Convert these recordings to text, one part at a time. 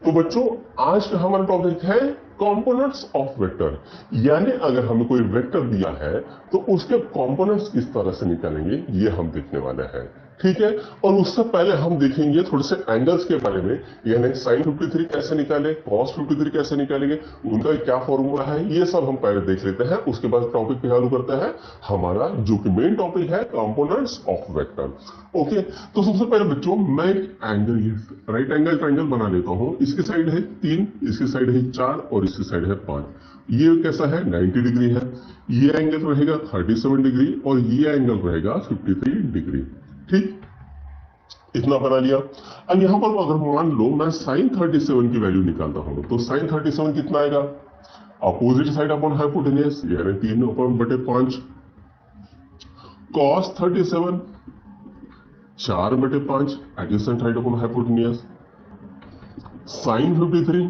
तो बच्चों आज का हमारा टॉपिक है कंपोनेंट्स ऑफ वेक्टर, यानी अगर हमें कोई वेक्टर दिया है तो उसके कंपोनेंट्स किस तरह से निकालेंगे ये हम देखने वाले हैं। ठीक है, और उससे पहले हम देखेंगे थोड़े से एंगल्स के बारे में, यानी साइन 53 कैसे निकाले, कॉस 53 कैसे निकालेंगे, उनका क्या फॉर्मूला है, ये सब हम पहले देख लेते हैं। उसके बाद टॉपिक पे चालू करते हैं हमारा जो कि मेन टॉपिक है कंपोनेंट्स ऑफ वेक्टर। ओके, तो सबसे पहले बच्चों मैं एक एंगल, राइट एंगल ट्रायंगल बना लेता हूं। इसकी साइड है 3, इसकी साइड है 4 और इसकी साइड है 5। ये कैसा है, 90 डिग्री है। ये एंगल रहेगा 37 डिग्री और ये एंगल रहेगा 53 डिग्री। ठीक, इतना बना लिया। अब यहां पर अगर मान लो मैं साइन 37 की वैल्यू निकालता हूं तो साइन 37 कितना आएगा, अपोजिट साइड अपॉन हाइपोटेन्यूज यानी 3/5। Cos 37 4/5 adjacent side upon hypotenuse. Sine 53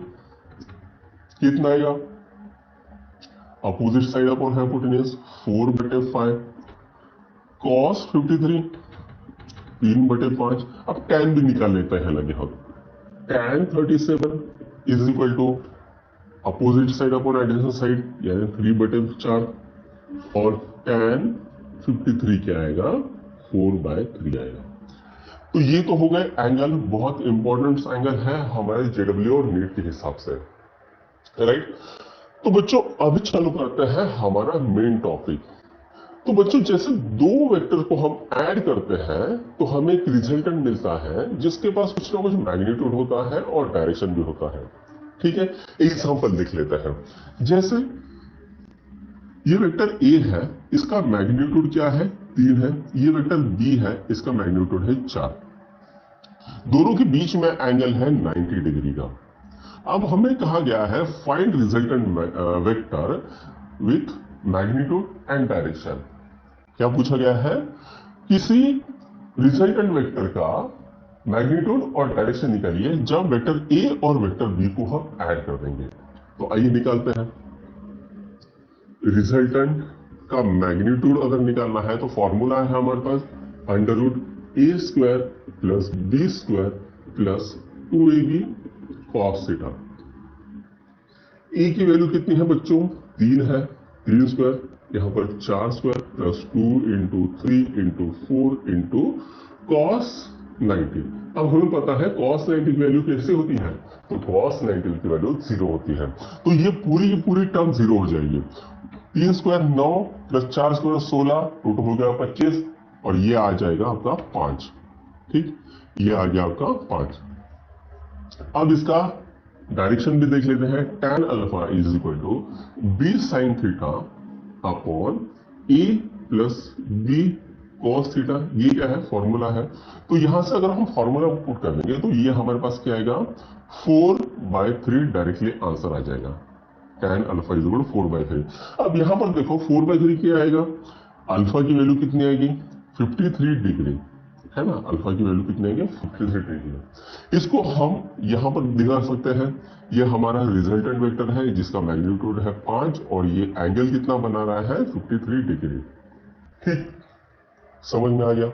कितना आएगा, opposite side upon hypotenuse 4/5। Cos 53 3/5। अब tan भी निकाल लेते हैं लगे हम। tan 37 is equal to opposite side upon adjacent side यानी 3/4 और tan 53 क्या आएगा, 4/3 आएगा। तो ये तो हो गए एंगल, बहुत इंपॉर्टेंट एंगल है हमारे जेडब्ल्यू और नीट के हिसाब से, राइट। तो बच्चों अभी चालू करते हैं हमारा मेन टॉपिक। तो बच्चों जैसे दो वेक्टर को हम ऐड करते हैं तो हमें एक रिजल्टेंट मिलता है जिसके पास कुछ ना कुछ मैग्नीट्यूड होता है और डायरेक्शन भी होता है। ठीक है, एग्जांपल देख लेते हैं। जैसे ये वेक्टर ए है, इसका मैग्नीट्यूड क्या है, 3 है। ये वेक्टर बी है, इसका मैग्नीट्यूड है 4। दोनों के बीच में एंगल है 90 डिग्री का। अब हमें कहा गया है find resultant vector with magnitude and direction. क्या पूछा गया है, किसी रिजल्टेंट वेक्टर का मैग्नीट्यूड और डायरेक्शन निकालिए जब वेक्टर ए और वेक्टर बी को हम ऐड कर देंगे। तो आइए निकालते हैं। रिजल्टेंट का मैग्नीट्यूड अगर निकालना है तो फॉर्मूला है हमारे पास √a² plus b² plus 2ab cos theta. A की वैल्यू कितनी है बच्चों, 3 है, 3 स्क्वायर, यहां पर 4 square plus 2 into 3 into 4 into cos 90। अब हमें पता है कॉस 90 की वैल्यू कैसे होती है, तो कॉस 90 की वैल्यू 0 होती है। तो ये पूरी की पूरी टर्म 0 हो जाएगी। 3 स्क्वायर 9 प्लस 4 स्क्वायर 16, टोटल हो गया 25 और ये आ जाएगा आपका 5। ठीक, ये आ गया आपका 5। अब इसका डायरेक्शन भी देख लेते हैं। tan alpha is equal to b sin theta upon a plus b cos theta. ये क्या है, फॉर्मूला है। तो यहां से अगर हम फॉर्मूला पुट कर देंगे तो ये हमारे पास क्या आएगा, 4/3 डायरेक्टली आंसर आ जाएगा। tan alpha is equal to 4/3। अब यहां पर देखो 4/3 क्या आएगा, अल्फा की वैल्यू कितनी आएगी, 53 डिग्री है ना। अल्फा की वैल्यू कितनी आएगी, 53 डिग्री। इसको हम यहां पर दिखा सकते हैं। ये हमारा रिजल्टेंट वेक्टर है जिसका मैग्नीट्यूड है 5 और ये एंगल कितना बना रहा है, 53 डिग्री। ठीक, समझ में आ गया।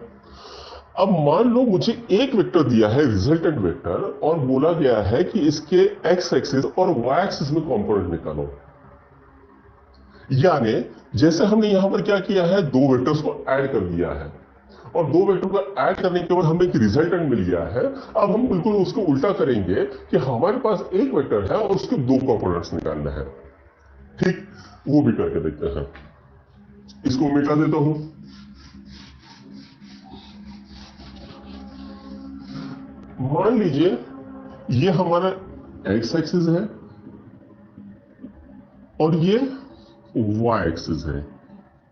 अब मान लो मुझे एक वेक्टर दिया है रिजल्टेंट वेक्टर और बोला गया है कि इसके एक्स एक्सिस और वाई एक्सिस में कंपोनेंट निकालो। यानी जैसे हमने यहां पर क्या किया है, दो वेक्टर्स को ऐड कर दिया है और दो वेक्टर को ऐड करने के बाद हमें एक रिजल्टेंट मिल गया है। अब हम बिल्कुल उसको उल्टा करेंगे कि हमारे पास एक वेक्टर है और उसके दो कंपोनेंट्स निकालने हैं। ठीक, वो भी करके देखते हैं। इसको मिटा देता हूं। मान लीजिए ये हमारा एक्स एक्सिस है और ये वाई एक्सिस है।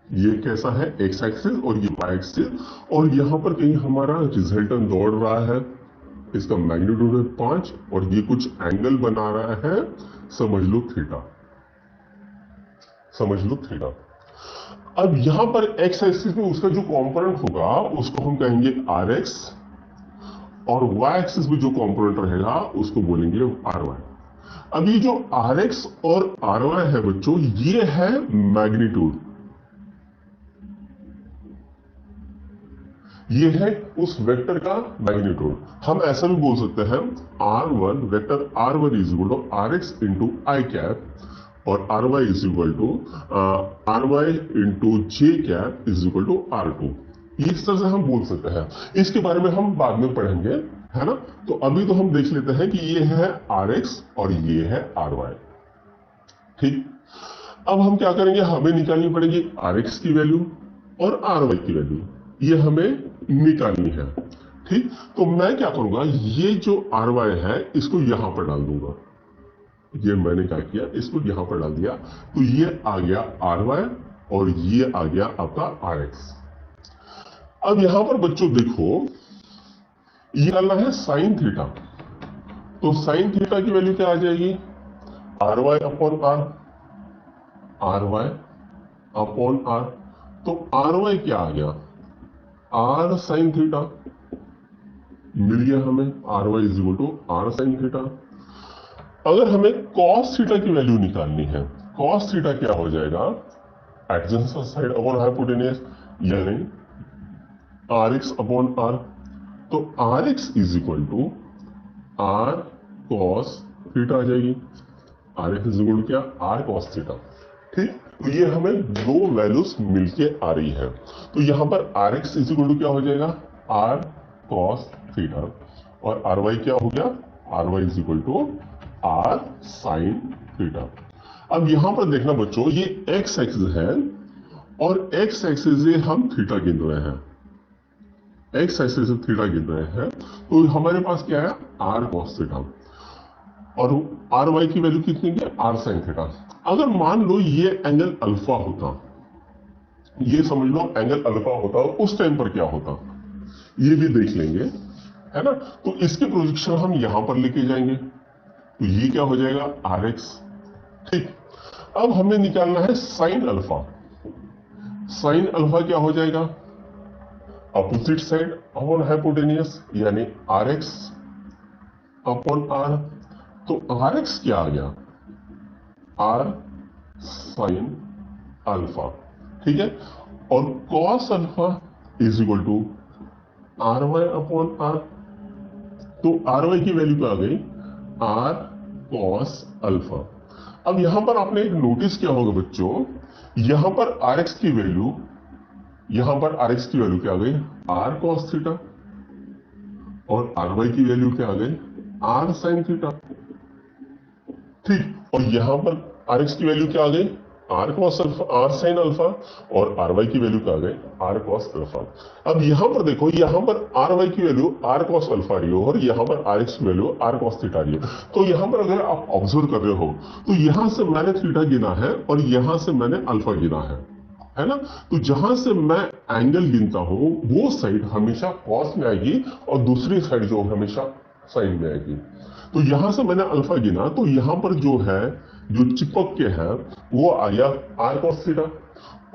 ये कैसा है, एक्स एक्सिस और ये वाई एक्सिस, और यहां पर कहीं हमारा रिजल्टेंट दौड़ रहा है। इसका मैग्नीट्यूड है 5 और ये कुछ एंगल बना रहा है, समझ लो थीटा, समझ लो थीटा। अब यहां पर एक्स एक्सिस में उसका जो कंपोनेंट होगा उसको हम कहेंगे आर एक्स और वाई एक्सिस में जो कंपोनेंट रहेगा उसको बोलेंगे आर वाई। अब ये जो आर एक्स और आर वाई है बच्चों, ये है मैग्नीट्यूड, ये है उस वेक्टर का मैग्नीट्यूड। हम ऐसा भी बोल सकते हैं R1 vector R1 is equal to RX into i cap और RY is equal to RY into j cap is equal to R2। इस तरह से हम बोल सकते हैं। इसके बारे में हम बाद में पढ़ेंगे, है ना। तो अभी तो हम देख लेते हैं कि ये है RX और ये है RY। ठीक, अब हम क्या करेंगे, हमें निकालनी पड़ेगी RX की वैल्यू और RY की वैल्यू, ये हमें निकालनी है। ठीक, तो मैं क्या करूंगा, ये जो RY है इसको यहां पर डाल दूंगा। ये मैंने क्या किया, इसको यहां पर डाल दिया, तो ये आ गया RY और ये आ गया आपका RX। अब यहां पर बच्चों देखो, ये डालना है साइन थीटा, तो साइन थीटा की वैल्यू क्या आ जाएगी, RY upon RY upon R। तो RY क्या आ गया, R साइन थीटा मिल गया हमें, RY is equal to R sine theta. अगर हमें cos थीटा की वैल्यू निकालनी है, cos थीटा क्या हो जाएगा, एडजेसेंट साइड अपॉन हाइपोटेन्यूस यानी RX अपॉन R। तो RX is equal to R cos theta आ जाएगी, RX इज इक्वल टू क्या, R cos थीटा। ठीक, तो ये हमें दो वैल्यूज मिलके आ रही है। तो यहां पर RX इज इक्वल टू क्या हो जाएगा, R cos थीटा और RY क्या हो गया, RY is equal to R sin theta. अब यहां पर देखना बच्चों, ये x एक्सिस है और x एक्सिस से हम थीटा गिन रहे हैं, x एक्सिस से थीटा गिन रहे हैं। तो हमारे पास क्या है, R cos थीटा और RY की वैल्यू कितनी है, R sin थीटा। अगर मान लो ये एंगल अल्फा होता, ये समझ लो एंगल अल्फा होता, उस टाइम पर क्या होता ये भी देख लेंगे, है ना। तो इसके प्रोजेक्शन हम यहां पर लेके जाएंगे, तो ये क्या हो जाएगा, RX। ठीक, अब हमें निकालना है साइन अल्फा। साइन अल्फा क्या हो जाएगा, अपोजिट साइड अपॉन हाइपोटेन्यूस यानी RX अपॉन R। तो RX क्या आ गया, R साइन अल्फा। ठीक है, और cos alpha is equal to RY upon R। तो RY की वैल्यू क्या आ गई, R cos अल्फा। अब यहां पर आपने एक नोटिस किया होगा बच्चों, यहां पर RX की वैल्यू, यहां पर RX की वैल्यू क्या आ गई, R cos थीटा और RY की वैल्यू क्या आ गई, R sin थीटा। ठीक, और यहां पर RX की वैल्यू क्या आ गई, R cos alpha, R sin alpha और RY की वैल्यू क्या आ गई, R cos अल्फा। अब यहां पर देखो, यहां पर RY की वैल्यू R cos अल्फा रही हो और यहां पर RX की वैल्यू R cos थीटा रही है। तो यहां पर अगर आप ऑब्जर्व कर रहे हो, तो यहां से मैंने थीटा गिना है और यहां से मैंने अल्फा गिना है ना। तो जहां से मैं एंगल गिनता हूं वो साइड हमेशा cos में आएगी और दूसरी साइड जो हमेशा साइन में आएगी। तो यहां से मैंने अल्फा गिना, तो यहां पर जो है, जो चिपक के है वो आ गया R cos थीटा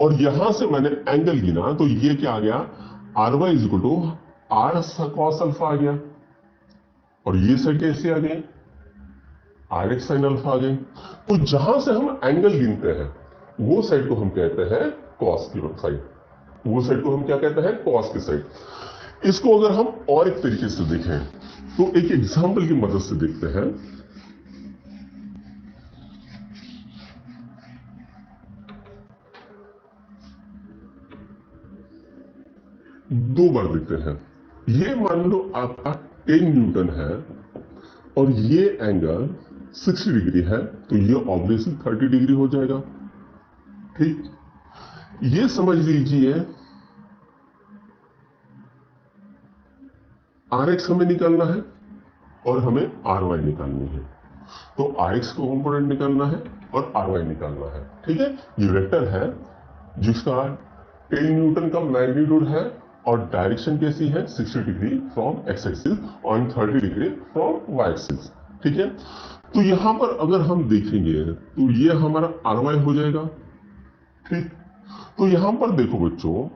और यहां से मैंने एंगल गिना, तो ये क्या आ गया, RY is equal to R cos alpha आ गया और ये साइड कैसे आ गई, RX sin अल्फा आ गई। तो जहां से हम एंगल गिनते हैं वो साइड को हम कहते हैं cos की साइड, वो साइड को हम क्या कहते हैं, cos की साइड। इसको अगर हम और एक तरीके से देखें, तो एक एग्जांपल की मदद से देखते हैं। दो बार देखते हैं। ये मान लो आपका 10 न्यूटन है और ये एंगल 60 डिग्री है, तो ये ऑब्वियसली 30 डिग्री हो जाएगा। ठीक, ये समझ लीजिए RX हमें निकालना है और हमें RY निकालनी है। तो RX को कंपोनेंट निकालना है और RY निकालना है। ठीक है, ये वेक्टर है जिसका 10 न्यूटन का मैग्नीट्यूड है और डायरेक्शन कैसी है, 60 डिग्री फ्रॉम एक्स एक्सिस और 30 डिग्री फ्रॉम वाई एक्सिस। ठीक है, तो यहां पर अगर हम देखेंगे तो ये हमारा RY हो जाएगा। ठीक, तो यहां पर देखो बच्चों,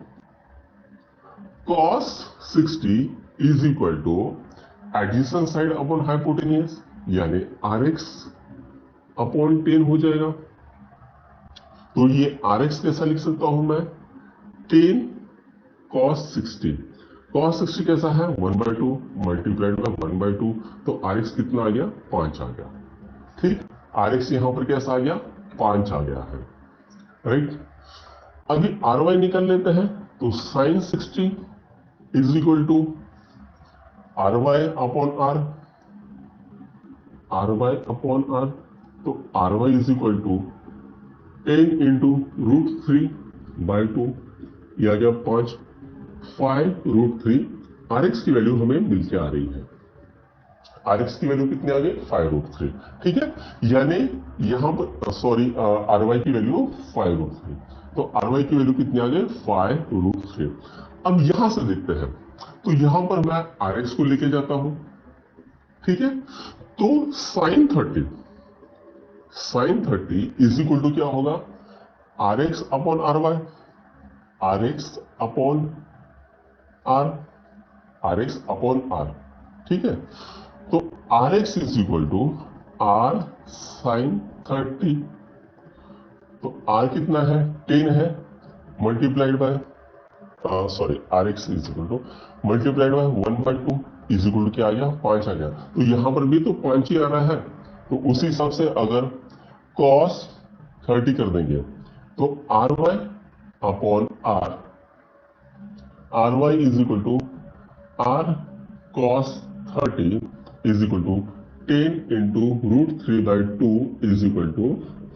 cos 60 is equal two adjacent side upon hypotenuse यानी RX अपॉन 10 हो जाएगा। तो ये RX कैसा लिख सकता हूं मैं, 10 cos 60 cos 60 कैसा है 1/2 मल्टीप्लाइड बाय 1/2, तो RX कितना आ गया 5 आ गया। ठीक, RX यहां पर कैसा आ गया 5 आ गया है, राइट। अभी RY निकाल लेते हैं, तो sin 60 is equal to RY upon R, RY upon R, तो RY is equal to 10 into √3/2, यह आ गया 5, 5√3। RX की वैल्यू हमें मिलके आ रही है, RX की वैल्यू कितनी आ गई 5√3, ठीक है। यानी यहां पर सॉरी RY की वैल्यू 5√3, तो RY की वैल्यू कितनी आ गई 5√3। अब यहां से देखते हैं, तो यहां पर मैं RX को लेके जाता हूं, ठीक है। तो sin 30 इज इक्वल टू क्या होगा RX upon RY, RX upon R, RX upon R, ठीक है। तो RX is equal to R sin 30, तो R कितना है 10 है, multiplied by sorry RX is equal to multiplied by 1/2 is equal to क्या आ गया 5 आ गया। तो यहां पर भी तो 5 ही आ रहा है, तो उसी हिसाब से अगर cos 30 कर देंगे तो RY upon R, RY is equal to R cos 30 is equal to 10 into √3/2 is equal to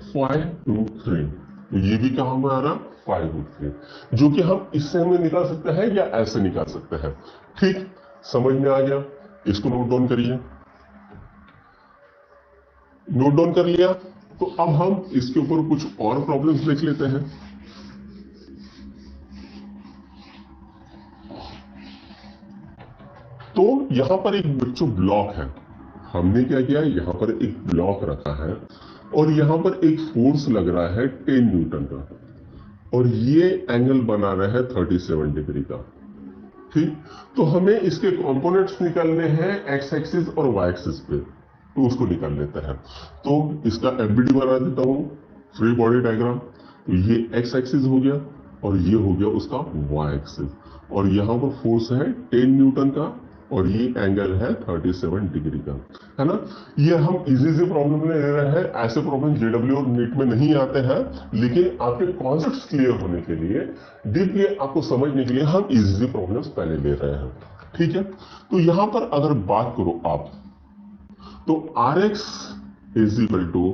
5√3। तो ये भी कहां में आ रहा 5√3, जो कि हम इससे हमें निकाल सकते हैं या ऐसे निकाल सकते हैं। ठीक, समझ में आ गया, इसको नोट डाउन करिए। नोट डाउन कर लिया, तो अब हम इसके ऊपर कुछ और प्रॉब्लम्स देख लेते हैं। तो यहां पर एक बच्चों ब्लॉक है, हमने क्या किया यहां पर एक ब्लॉक रखा है और यहां पर एक फोर्स लग रहा है 10 न्यूटन का, और ये एंगल बना रहा है 37 डिग्री का। ठीक, तो हमें इसके कंपोनेंट्स निकालने हैं एक्स एक्सिस और वाई एक्सिस पे, तो उसको निकाल लेते हैं। तो इसका एफबीडी बना देता हूं, फ्री बॉडी डायग्राम। तो ये एक्स एक्सिस हो गया और ये हो गया उसका वाई एक्सिस, और यहां पर फोर्स है 10 न्यूटन का और ये एंगल है 37 डिग्री का, है ना। ये हम इजी से प्रॉब्लम ले रहे हैं, ऐसे प्रॉब्लम जेडब्ल्यू और नीट में नहीं आते हैं, लेकिन आपके कॉन्सेप्ट्स क्लियर होने के लिए, डीपली आपको समझने के लिए हम इजी प्रॉब्लम्स पहले ले रहे हैं, ठीक है। तो यहां पर अगर बात करो आप, तो RX is equal to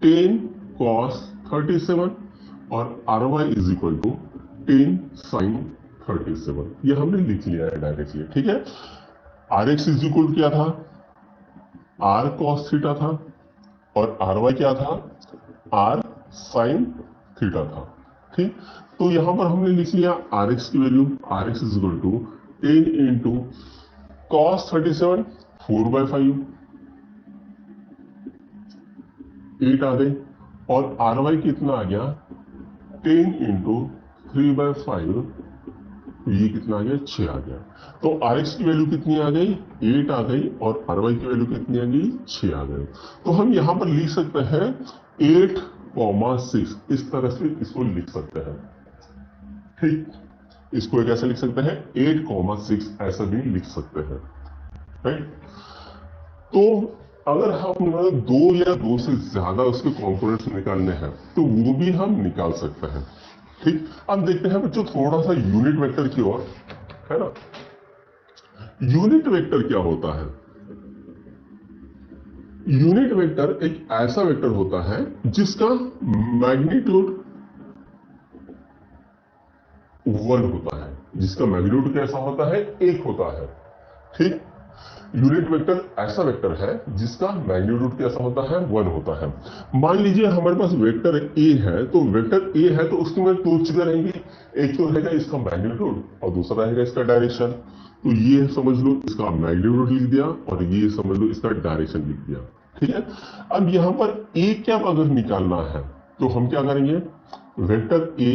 10 cos 37 और RY is equal to 10 sin 37, ये हमने लिख लिया है डायरेक्टली, ठीक है। RX इज इक्वल क्या था R cos थीटा था, और RY क्या था R sin थीटा था, ठीक। तो यहां पर हमने लिख लिया RX की value, RX is equal to 10 into cos 37 4/5, 8 आ गई, और RY कितना आ गया 10 इंटू 3/5, ये कितना आ गया 6 आ गया। तो RX की वैल्यू कितनी आ गई 8 आ गई, और RY की वैल्यू कितनी आ गई 6 आ गई। तो हम यहां पर लिख सकते हैं 8,6, इस तरह से इसको लिख सकते हैं, ठीक। इसको कैसे लिख सकते हैं 8,6 ऐसा भी लिख सकते हैं, राइट। तो अगर हम दो या दो से ज्यादा उसके कंपोनेंट्स निकालने हैं तो वो भी हम निकाल सकते हैं, ठीक। अब देखते हैं बच्चों थोड़ा सा यूनिट वेक्टर की ओर, है ना। यूनिट वेक्टर क्या होता है, यूनिट वेक्टर एक ऐसा वेक्टर होता है जिसका मैग्नीट्यूड 1 होता है, जिसका मैग्नीट्यूड कैसा होता है 1 होता है, ठीक। यूनिट वेक्टर ऐसा वेक्टर है जिसका मैग्नीट्यूड कैसा होता है 1 होता है। मान लीजिए हमारे पास वेक्टर ए है, तो वेक्टर ए है तो उसकी में दो चीजें रहेंगी, एक तो रहेगा इसका मैग्नीट्यूड और दूसरा रहेगा इसका डायरेक्शन। तो ये समझ लो इसका मैग्नीट्यूड लिख दिया और ये समझ लो इसका डायरेक्शन लिख दिया, ठीक है। अब यहां पर ए क्या अगर निकालना है तो हम क्या करेंगे, वेक्टर ए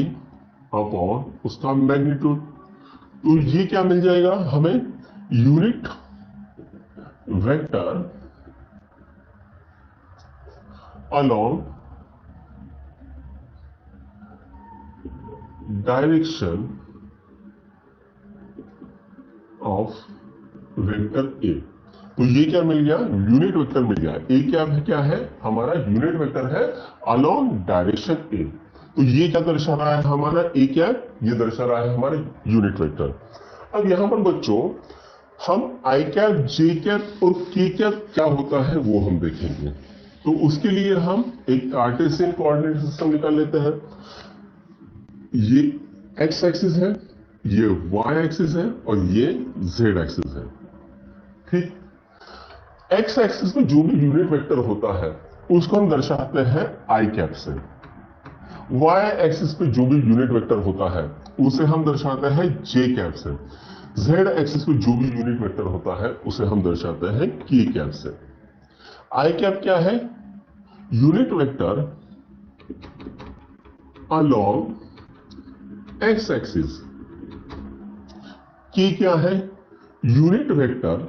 अपॉन उसका मैग्नीट्यूड, तो ये क्या मिल जाएगा हमें unit vector along direction of vector A. तो ये क्या मिल गया, यूनिट वेक्टर मिल गया। ए क्या है हमारा यूनिट वेक्टर है अलोंग डायरेक्शन ए। तो ये क्या दर्शा रहा है हमारा ए कैप, ये दर्शा रहा है हमारे यूनिट वेक्टर। अब यहां पर बच्चों हम आई कैप, जे कैप और के कैप क्या होता है वो हम देखेंगे। तो उसके लिए हम एक कार्टेशियन कोऑर्डिनेट सिस्टम निकाल लेते हैं। ये एक्स एक्सिस है, ये वाई एक्सिस है और ये जेड एक्सिस है। ठीक, एक्स एक्सिस में जो भी यूनिट वेक्टर होता है उसको हम दर्शाते हैं आई कैप से। वाई एक्सिस पे जो भी यूनिट वेक्टर होता है उसे हम दर्शाते हैं जे कैप से। जेड एक्सिस पे जो भी यूनिट वेक्टर होता है उसे हम दर्शाते हैं के कैप से। आई कैप क्या है, unit vector along X axis. K क्या है, unit vector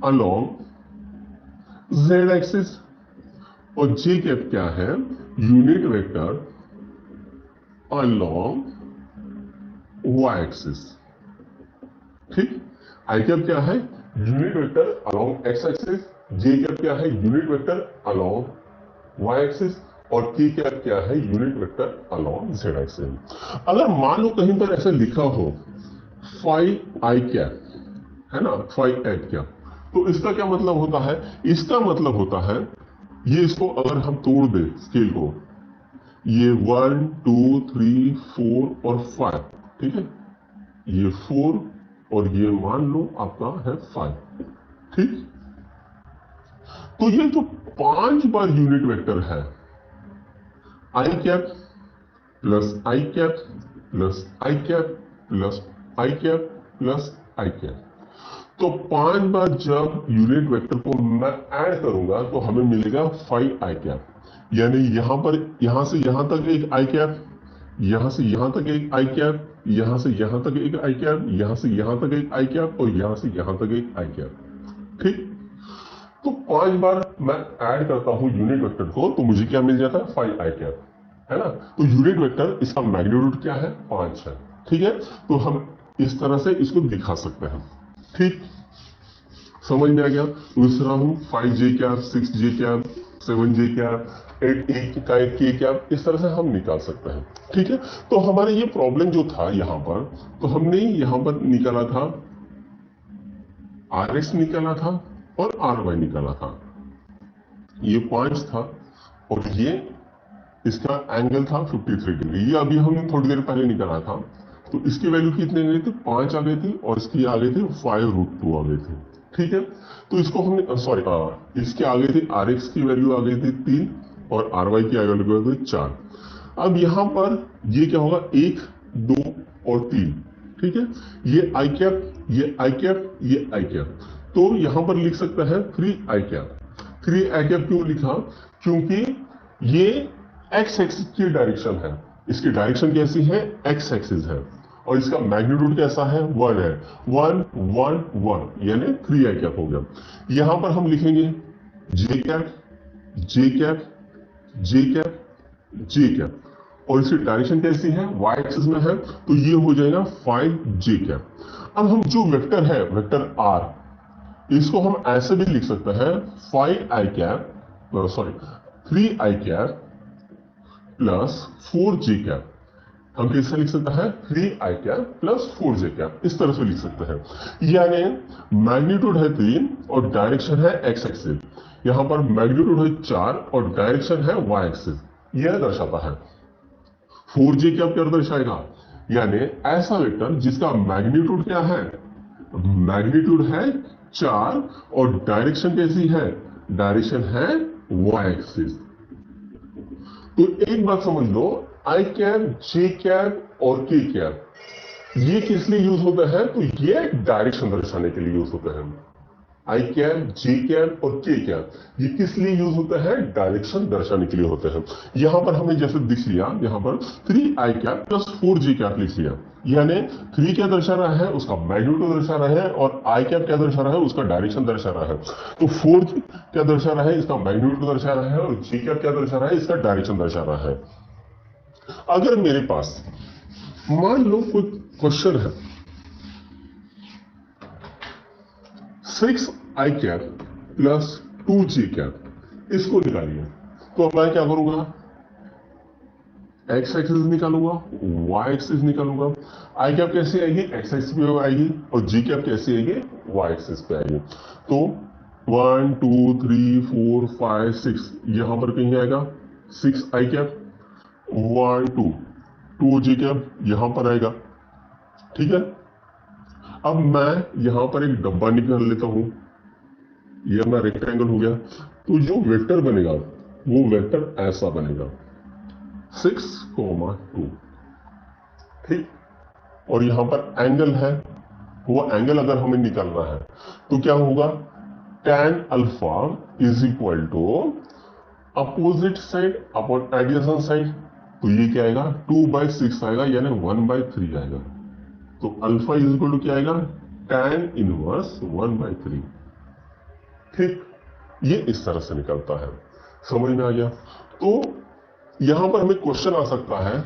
along Z axis. और जे कैप क्या है, unit vector along Y axis. ठीक, आई कैप क्या है, unit vector along X axis. J cap क्या है, unit vector along Y axis. और के कैप क्या है, unit vector along Z axis. अगर मान लो कहीं पर ऐसा लिखा हो फाइव आई कैप, है ना, फाइव आई कैप, तो इसका क्या मतलब होता है, इसका मतलब होता है ये, इसको अगर हम तोड़ दें स्केल को, ये 1 2 3 4 और 5, ठीक है, ये 4 और ये मान लो आपका है 5। ठीक, तो ये जो 5 बार यूनिट वेक्टर है, आई कैप प्लस आई कैप प्लस आई कैप प्लस आई कैप प्लस आई कैप, तो 5 बार जब यूनिट वेक्टर को मैं ऐड करूंगा तो हमें मिलेगा 5 आई कैप। यानी यहां पर, यहां से यहां तक एक आई कैप, यहां से यहां तक एक आई कैप, यहां से यहां तक एक आई कैप, यहां से यहां तक एक आई कैप और यहां से यहां तक एक आई कैप। ठीक, तो 5 बार मैं ऐड करता हूं यूनिट वेक्टर को तो मुझे क्या मिल जाता है, 5 आई कैप, है ना। तो यूनिट वेक्टर इसका मैग्नीट्यूड क्या है, 5 है। ठीक है, तो हम इस तरह से इसको दिखा सकते हैं। ठीक, समझ में आ गया। दूसरा हूं 5 जे कैप, 6 जे कैप, 7 जे कैप, 8 के कैप, इस तरह से हम निकाल सकते हैं। ठीक है, तो हमारे ये प्रॉब्लम जो था यहां पर, तो हमने यहां पर निकाला था आर एक्स निकाला था और आर वाई निकाला था। ये 5 था और ये इसका एंगल था 53 डिग्री। ये अभी हमने थोड़ी देर पहले निकाला था। तो इसकी वैल्यू कितने गई थी, 5 आ गई थी और इसकी आ गई थी 5√2 आ गई थी। ठीक है, तो इसको हमने सॉरी इसके आगे थी आर एक्स की वैल्यू आ गई थी 3 और आर वाई की वैल्यू आ गई 4। अब यहां पर ये क्या होगा, 1 2 और 3। ठीक है, ये आई कैप, ये आई कैप, ये आई कैप, तो यहां पर लिख सकता है 3 आई कैप। 3 आई कैप क्यों लिखा, क्योंकि ये एक्स एक्सिस की डायरेक्शन है, इसकी डायरेक्शन कैसी है, एक्स एक्सिस है और इसका मैग्नीट्यूड कैसा है, 1 है। 1 1 1 यानी 3 आई कैप हो गया। यहां पर हम लिखेंगे जे कैप जे कैप जे कैप जे कैप और इसकी डायरेक्शन कैसी है, वाई एक्सिस में है, तो ये हो जाएगा 5 जे कैप। अब हम जो वेक्टर है, वेक्टर आर, इसको हम ऐसे भी लिख सकते हैं 5 i cap sorry 3 i cap plus 4 J cap. हम कैसे लिख सकते हैं, 3 i cap plus 4 J cap, इस तरह से लिख सकते हैं। यानी मैग्नीट्यूड है 3 और डायरेक्शन है एक्स एक्सिस। यहां पर मैग्नीट्यूड है 4 और डायरेक्शन है वाई एक्सिस, यह दर्शाता है। 4 जे कैप क्या दर्शाएगा, यानी ऐसा वेक्टर जिसका मैग्नीट्यूड क्या है, मैग्नीट्यूड है 4 और डायरेक्शन कैसी है, डायरेक्शन है वाई एक्सिस। तो एक बात समझ लो, आई कैप, जे कैप और के कैप ये किस लिए यूज होता है, तो ये डायरेक्शन दर्शाने के लिए यूज होता है। आई कैप, जे कैप और के कैप ये किस लिए यूज होता है, डायरेक्शन दर्शाने के लिए होते हैं। यहां पर हमें जैसे दिख लिया, यहां पर 3 i cap plus 4 J cap लिख लिया, यानी 3 क्या दर्शा रहा है, उसका मैग्नीट्यूड दर्शा रहा है और आई कैप क्या दर्शा रहा है, उसका डायरेक्शन दर्शा रहा है। तो 4 क्या दर्शा रहा है, इसका मैग्नीट्यूड दर्शा रहा है और जे कैप क्या दर्शा रहा है, इसका डायरेक्शन दर्शा रहा है। अगर मेरे पास मान लो कुछ क्वेश्चन है 6i cap plus 2j cap, इसको निकालिए। तो अब मैं क्या करूंगा, एक्स एक्सिस निकालूंगा, वाई एक्सिस निकालूंगा। आई कैप कैसे आएगी, एक्स एक्सिस पे आएगी, और जी कैप कैसे आएगी, वाई एक्सिस पे आएगी। तो 1 2 3 4 5 6 यहां पर कहीं आएगा 6i कैप, 1 2 2j कैप यहां पर आएगा। ठीक है, अब मैं यहां पर एक डब्बा निकाल लेता हूं, ये अपना रेक्टेंगल हो गया। तो जो वेक्टर बनेगा वो वेक्टर ऐसा बनेगा 6,2। ठीक, और यहां पर एंगल है, वो एंगल अगर हमें निकालना है तो क्या होगा, tan alpha is equal to opposite side upon adjacent side. तो ये क्या आएगा, 2/6 आएगा, यानी 1/3 आएगा। तो अल्फा इज इक्वल टू क्या आएगा, tan इनवर्स 1/3। ठीक, ये इस तरह से निकलता है, समझ में आ गया। तो यहां पर हमें क्वेश्चन आ सकता है,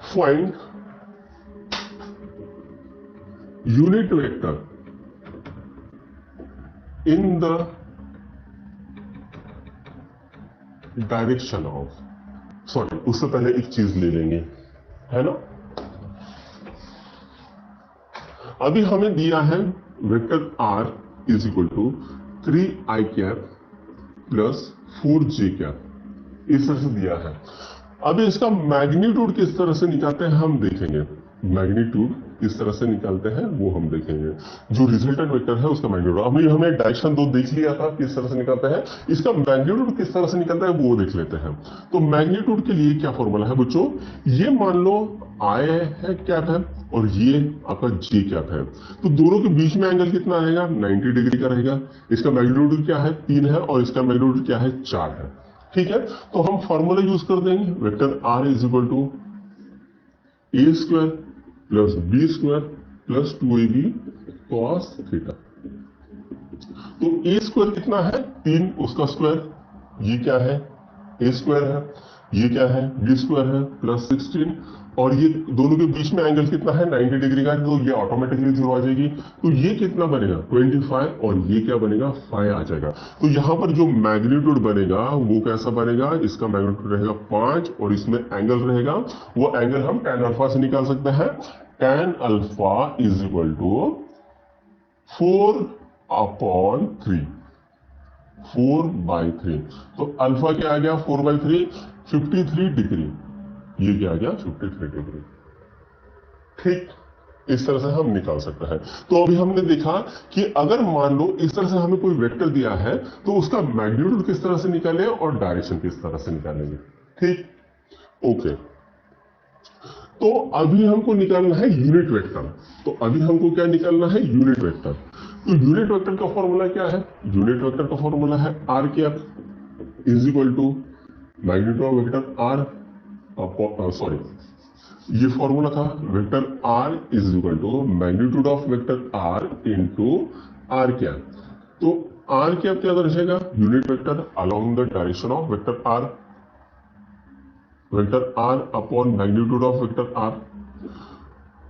find unit vector in the direction of, sorry उससे पहले एक चीज ले लेंगे, है ना। अभी हमें दिया है vector r is equal to 3i cap plus 4j cap, इस तरह से दिया है। अभी इसका मैग्नीट्यूड किस तरह से निकालते हैं हम देखेंगे, मैग्नीट्यूड किस तरह से निकालते हैं वो हम देखेंगे। जो रिजल्टेंट वेक्टर है उसका मैग्नीट्यूड, हमने डायरेक्शन 2 देख लिया था किस तरह से निकालते हैं, इसका मैग्नीट्यूड किस तरह से निकलता है वो देख लेते हैं। तो मैग्नीट्यूड के लिए क्या फॉर्मूला है बच्चों, ये मान लो आई है कैप है और ये आपका जे कैप है, तो दोनों के बीच में एंगल कितना रहेगा, 90 डिग्री का रहेगा। इसका मैग्नीट्यूड क्या है, 3 है, और इसका मैग्नीट्यूड क्या है, 4 है। ठीक है, तो हम फॉर्मूला यूज कर देंगे, vector r is equal to a square plus b square plus 2ab cos theta. तो ए स्क्वायर कितना है, 3, उसका स्क्वायर, ये क्या है, ए स्क्वायर है, ये क्या है, बी स्क्वायर है प्लस 16, और ये दोनों के बीच में एंगल कितना है, 90 डिग्री का, तो ये ऑटोमेटिकली 0 आ जाएगी। तो ये कितना बनेगा, 25, और ये क्या बनेगा, 5 आ जाएगा। तो यहाँ पर जो मैग्नीट्यूड बनेगा वो कैसा बनेगा, इसका मैग्नीट्यूड रहेगा 5, और इसमें एंगल रहेगा, वो एंगल हम tan अल्फा से निकाल सकते हैं। tan alpha is equal to 4/3, 4/3। तो अल्फा क्या आ गया, 4/3, 53 डिग्री, ये क्या आ गया, 53 डिग्री। ठीक, इस तरह से हम निकाल सकते हैं। तो अभी हमने देखा कि अगर मान लो इस तरह से हमें कोई वेक्टर दिया है तो उसका मैग्नीट्यूड किस तरह से निकालें और डायरेक्शन किस तरह से निकालेंगे। ठीक, ओके। तो अभी हमको निकालना है यूनिट वेक्टर। तो अभी हमको क्या निकालना है, यूनिट वेक्टर। तो यूनिट वेक्टर का फॉर्मूला क्या है, यूनिट वेक्टर का फॉर्मूला है r cap is equal to magnitude of vector r, sorry ये फॉर्मूला था, vector r is equal to magnitude of vector r into r cap. तो r cap क्या दर्शाएगा, unit vector along the direction of vector r, vector r upon magnitude of vector r।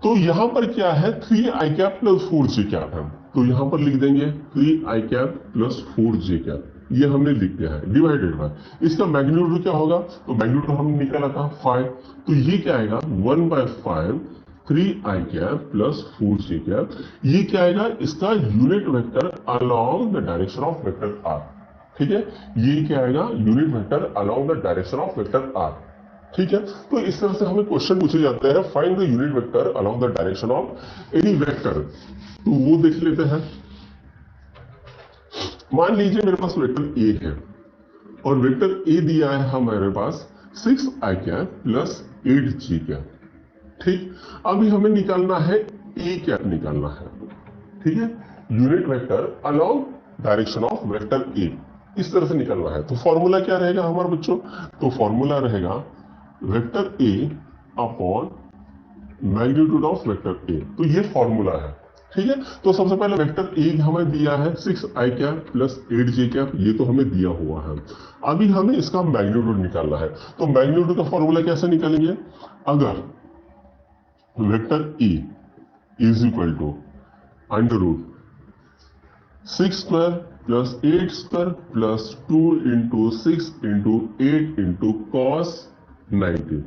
तो यहां पर क्या है, 3i cap plus 4j cap है, तो यहां पर लिख देंगे 3i cap plus 4j cap, ये हमने लिख दिया है, डिवाइडेड बाय इसका मैग्नीट्यूड क्या होगा, तो मैग्नीट्यूड हमने निकाला था 5, तो ये क्या आएगा 1/5 3i cap plus 4j cap. ये क्या आएगा, इसका unit vector along the direction of vector r। ठीक है, ये क्या आएगा, unit vector along the direction of vector r। ठीक है, तो इस तरह से हमें क्वेश्चन पूछे जाते हैं, find the unit vector along the direction of any vector. तो वो देख लेते हैं। मान लीजिए मेरे पास वेक्टर ए है और वेक्टर ए दिया है हमारे पास 6i cap plus 8j cap. ठीक, अभी हमें निकालना है ए कैप निकालना है। ठीक है, unit vector along direction of vector A, इस तरह से निकालना है। तो फॉर्मूला क्या रहेगा हमारे बच्चों, तो फॉर्मूला रहेगा vector A upon magnitude of vector A. तो ये फॉर्मूला है, ठीक है, तो सबसे पहले वेक्टर ए हमें दिया है 6 आई कैप प्लस 8 जे कैप, ये तो हमें दिया हुआ है। अभी हमें इसका मैग्नीट्यूड निकालना है, तो मैग्नीट्यूड का फॉर्मूला कैसे निकालेंगे? अगर vector a is equal to under root 6 square plus 8 square plus 2 into 6 into 8 into cos 90,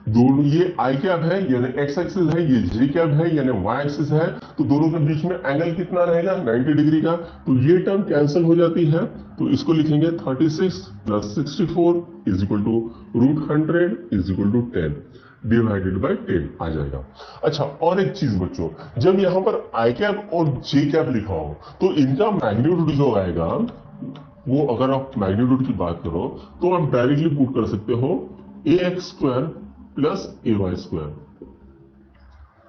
दोनों ये आई कैप है यानी एक्स एक्सिस है, ये जी कैप है यानी वाई एक्सिस है, तो दोनों के बीच में एंगल कितना रहेगा? 90 डिग्री का। तो ये टर्म कैंसिल हो जाती है, तो इसको लिखेंगे 36 plus 64 is equal to root 100 is equal to 10 divided by 10 आ जाएगा। अच्छा, और एक चीज बच्चों, जब यहाँ पर आई कैप और जे कैप लिखा हो तो इनका मैग्नीट्यूड जो आएगा वो, अगर आप मैग्नीट्यूड की बात करो तो आप डायरेक्टली पुट कर सकते हो ए एक्स स्क्वायर प्लस ए वाई स्क्वायर।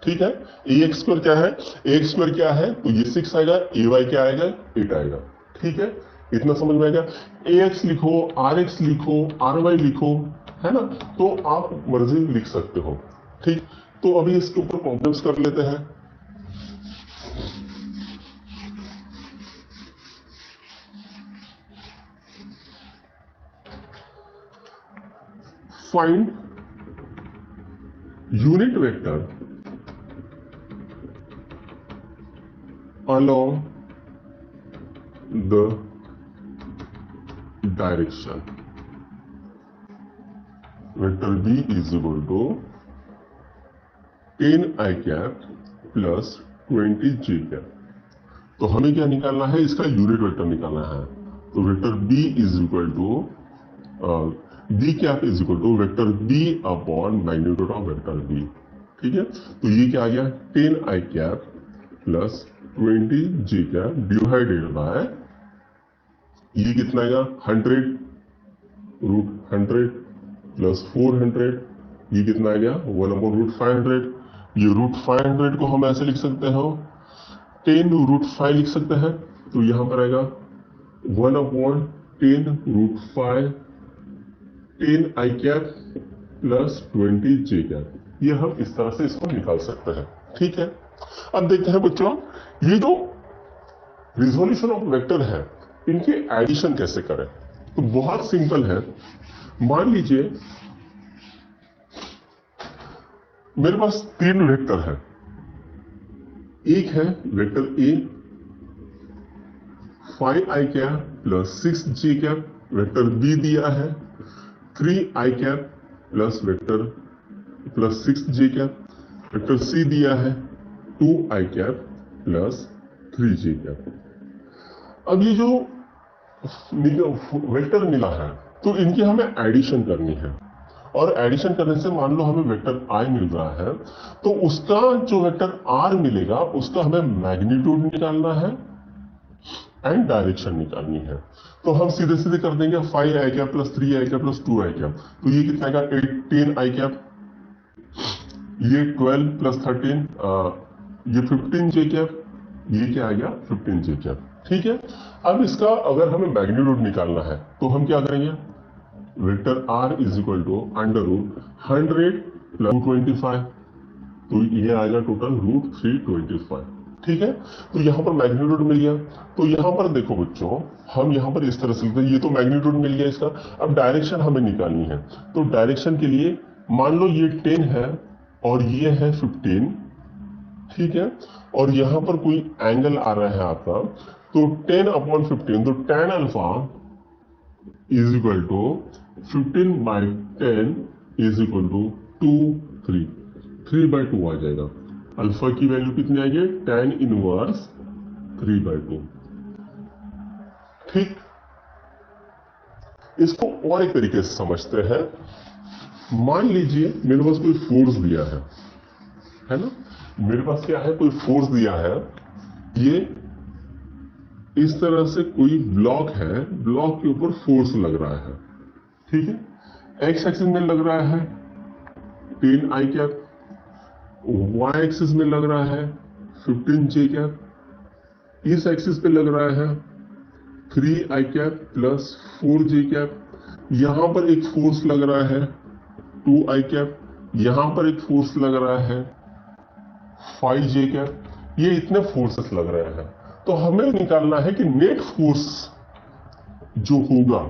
ठीक है, ए एक्स स्क्वायर क्या है? ए एक्स स्क्वायर क्या है? तो ये 6 आएगा, ए वाई क्या आएगा? 8 आएगा। ठीक है, इतना समझ में आएगा। ए एक्स लिखो, आर एक्स लिखो, आर वाई लिखो, है ना, तो आप मर्जी लिख सकते हो। ठीक, तो अभी इसके ऊपर प्रॉब्लम्स कर लेते हैं। Find unit vector along the direction. Vector B is equal to 10 I cap plus 20 J cap. तो हमें क्या निकालना है? इसका यूनिट वेक्टर निकालना है। तो vector B is equal to b cap is equal to vector B upon magnitude of vector B। ठीक है, तो ये क्या आ गया? 10 I cap plus 20 J cap divided by, ये कितना आएगा? 100 रूट 100 प्लस 400, ये कितना आ गया? 1 अपॉन रूट 500। ये रूट 500 को हम ऐसे लिख सकते हो 10 रूट 5 लिख सकते हैं, तो यहां पर आएगा 1 अपॉन 10 रूट 5 10 आई कैप प्लस 20 जे कैप। ये हम इस तरह से इसको निकाल सकते हैं। ठीक है, अब देखते हैं बच्चों, ये जो रिजोल्यूशन ऑफ वेक्टर है इनके एडिशन कैसे करें। तो बहुत सिंपल है। मान लीजिए मेरे पास 3 वेक्टर है। एक है vector a 5 i cap plus 6 j cap, vector b दिया है 3 i cap plus vector plus 6 j cap, vector c दिया है 2 i cap plus 3 j cap. अब ये जो वेक्टर मिला है तो इनकी हमें एडिशन करनी है, और एडिशन करने से मान लो हमें वेक्टर आई मिल रहा है, तो उसका जो वेक्टर आर मिलेगा उसका हमें मैग्नीट्यूड निकालना है एंड डायरेक्शन निकालनी है। तो हम सीधे सीधे कर देंगे 5 i cap plus 3 i cap plus 2 i cap, तो ये कितना आएगा? 18 आई कैप, ये 12 प्लस 13 ये 15 जे कैप, ये क्या आ गया? 15 जे कैप। ठीक है, अब इसका अगर हमें मैग्नीट्यूड निकालना है तो हम क्या करेंगे? Vector r is equal to under root 100 plus 225, तो ये आएगा टोटल रूट 325। ठीक है, तो यहां पर मैग्नीट्यूड मिल गया। तो यहां पर देखो बच्चों, हम यहां पर इस तरह से लिखते हैं, ये तो मैग्नीट्यूड मिल गया इसका। अब डायरेक्शन हमें निकालनी है, तो डायरेक्शन के लिए मान लो ये 10 है और ये है 15। ठीक है, और यहां पर कोई एंगल आ रहा है आपका, तो 10 अपॉन 15, तो tan alpha is equal to 15 by 10 is equal to 3/2 आ जाएगा। अल्फा की वैल्यू कितनी आएगी? tan inverse 3/2। ठीक, इसको और एक तरीके से समझते हैं। मान लीजिए मेरे पास कोई फोर्स दिया है ना, मेरे पास क्या है? कोई फोर्स दिया है, ये इस तरह से कोई ब्लॉक है, ब्लॉक के ऊपर फोर्स लग रहा है। ठीक है, एक्स एक्सिस में लग रहा है 10 आई कैप, वाई एक्सिस में लग रहा है 15 जे कैप, इस एक्सिस पे लग रहा है 3 i cap plus 4 J cap, यहां पर एक फोर्स लग रहा है 2 आई कैप, यहां पर एक फोर्स लग रहा है 5 जे कैप, ये इतने फोर्सेस लग रहे हैं, तो हमें निकालना है कि नेट फोर्स जो होगा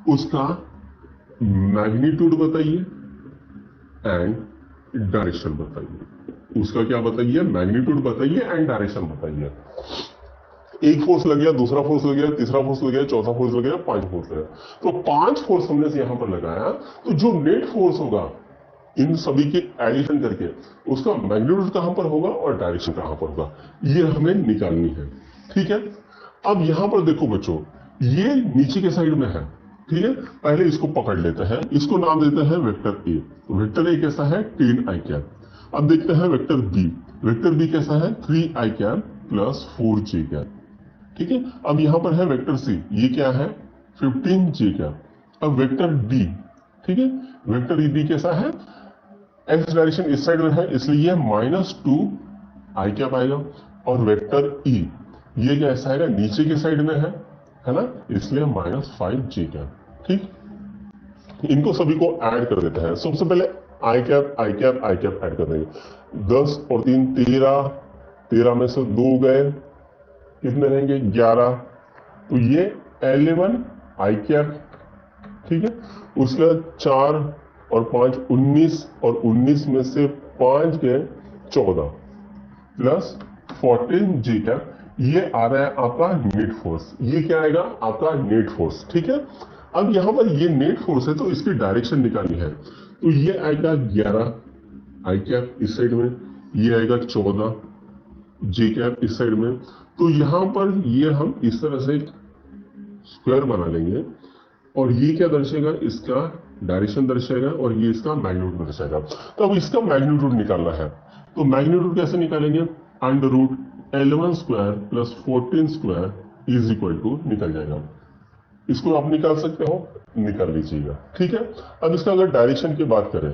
उसका मैग्नीट्यूड बताइए एंड डायरेक्शन बताइए। उसका क्या बताइए? मैग्नीट्यूड बताइए एंड डायरेक्शन बताइए। एक फोर्स लग गया, दूसरा फोर्स लग गया, तीसरा फोर्स लग गया, चौथा फोर्स लग गया, 5 फोर्स लग गया। तो 5 फोर्स हमने यहां पर लगाया, तो जो नेट फोर्स होगा इन सभी के एडिशन करके उसका मैग्नीट्यूड कहां पर होगा और डायरेक्शन कहां पर होगा, ये हमें निकालनी है। ठीक है, अब यहां पर देखो बच्चों, ये नीचे के साइड में है। ठीक है, पहले इसको पकड़ लेते हैं, इसको नाम देते हैं वेक्टर ए। वेक्टर ए कैसा है? 10 आई कैप। अब देखते हैं वेक्टर बी। वेक्टर बी कैसा है? 3 i cap plus 4 J cap. ठीक है, अब यहां पर है वेक्टर सी, ये क्या है? 15 जे कैप। अब वेक्टर डी, ठीक है, वेक्टर डी कैसा है? एक्स डायरेक्शन इस साइड में है, इसलिए -2 आई कैप आएगा। और वेक्टर ई ये कैसा आएगा? नीचे के साइड में है ना, इसलिए -5 जे कैप। ठीक, इनको सभी को ऐड कर देते हैं। सबसे पहले आई कैप आई कैप आई कैप ऐड कर देंगे। 10 और 3 13, 13 में से 2 गए, कितने रहेंगे? 11। तो ये 11 आई कैप। ठीक है, उसके बाद 4 और 5 19, और 19 में से 5 गए 14 प्लस 14 जी कैप। ये आ रहा है आपका नेट फोर्स। ये क्या आएगा? आपका नेट फोर्स। ठीक है, अब यहां पर ये नेट फोर्स है, तो इसकी डायरेक्शन निकालनी है। तो ये आएगा 11 आई कैप इस साइड में, ये आएगा 14 जे कैप इस साइड में। तो यहां पर ये हम इस तरह से स्क्वायर बना लेंगे, और ये क्या दर्शाएगा? इसका डायरेक्शन दर्शाएगा, और ये इसका मैग्नीट्यूड दर्शाएगा। तो अब इसका मैग्नीट्यूड निकालना है, तो मैग्नीट्यूड कैसे निकालेंगे? √11 square plus 14 square is equal to निकल जाएगा। इसको आप निकाल सकते हो, निकाल लीजिएगा। ठीक है, अब इसका अगर डायरेक्शन की बात करें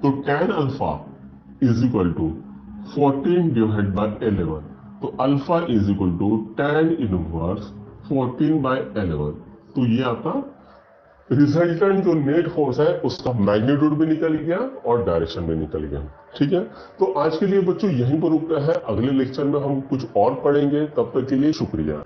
तो tan alpha is equal to 14 divide by 11। तो alpha is equal to tan inverse 14/11। तो ये आपका रिजल्टेंट जो नेट फोर्स है उसका मैग्नीट्यूड भी निकल गया और डायरेक्शन भी निकल गया। ठीक है, तो आज के लिए बच्चों यहीं पर रुकता है। अगले लेक्चर में हम कुछ और पढ़ेंगे, तब तक के लिए शुक्रिया।